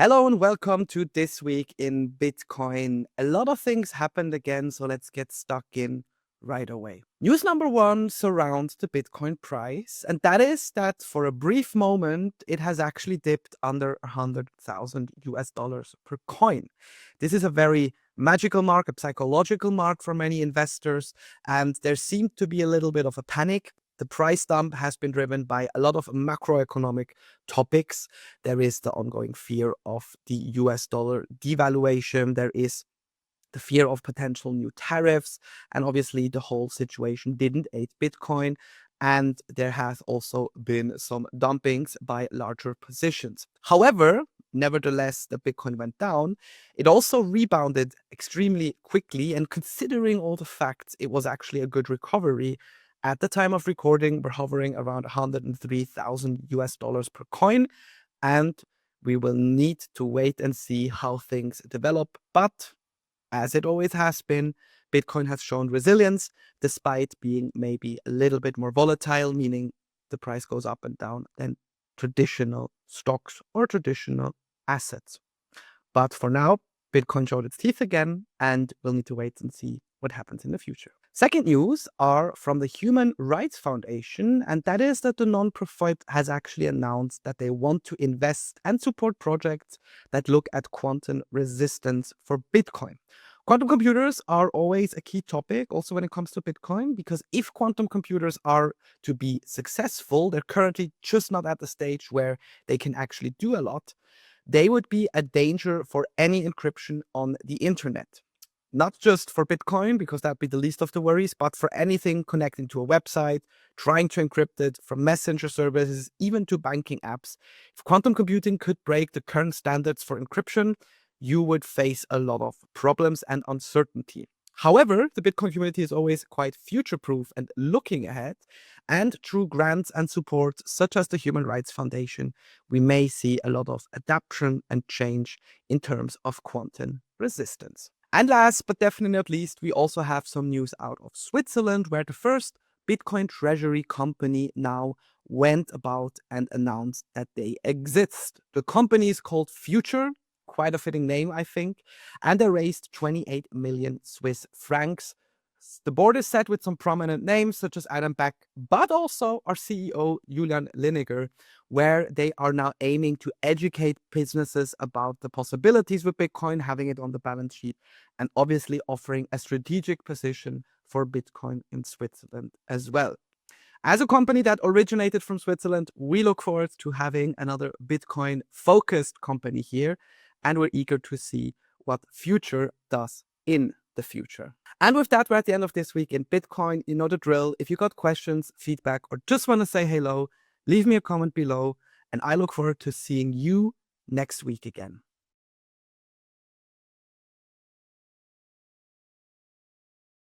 Hello and welcome to This Week in Bitcoin. A lot of things happened again, so let's get stuck in right away. News number one surrounds the Bitcoin price, and that is that for a brief moment, it has actually dipped under 100,000 US dollars per coin. This is a very magical mark, a psychological mark for many investors, and there seemed to be a little bit of a panic. The price dump has been driven by a lot of macroeconomic topics. There is the ongoing fear of the US dollar devaluation. There is the fear of potential new tariffs. And obviously, the whole situation didn't aid Bitcoin. And there has also been some dumpings by larger positions. However, nevertheless, the Bitcoin went down. It also rebounded extremely quickly. And considering all the facts, it was actually a good recovery. At the time of recording, we're hovering around 103,000 US dollars per coin, and we will need to wait and see how things develop. But as it always has been, Bitcoin has shown resilience despite being maybe a little bit more volatile, meaning the price goes up and down than traditional stocks or traditional assets. But for now, Bitcoin showed its teeth again, and we'll need to wait and see what happens in the future. Second news are from the Human Rights Foundation, and that is that the nonprofit has actually announced that they want to invest and support projects that look at quantum resistance for Bitcoin. Quantum computers are always a key topic also when it comes to Bitcoin, because if quantum computers are to be successful, they're currently just not at the stage where they can actually do a lot. They would be a danger for any encryption on the internet. Not just for Bitcoin, because that'd be the least of the worries, but for anything connecting to a website, trying to encrypt it, from messenger services, even to banking apps. If quantum computing could break the current standards for encryption, you would face a lot of problems and uncertainty. However, the Bitcoin community is always quite future-proof and looking ahead, and through grants and support such as the Human Rights Foundation, we may see a lot of adaptation and change in terms of quantum resistance. And last but definitely not least, we also have some news out of Switzerland, where the first Bitcoin treasury company now went about and announced that they exist. The company is called Future, quite a fitting name, I think, and they raised 28 million Swiss francs. The board is set with some prominent names such as Adam Beck, but also our CEO Julian Liniger, where they are now aiming to educate businesses about the possibilities with Bitcoin, having it on the balance sheet, and obviously offering a strategic position for Bitcoin in Switzerland as well. As a company that originated from Switzerland, we look forward to having another Bitcoin-focused company here, and we're eager to see what Future does in the future. And with that, we're at the end of This Week in Bitcoin. You know the drill. If you got questions, feedback, or just want to say hello, leave me a comment below, and I look forward to seeing you next week again.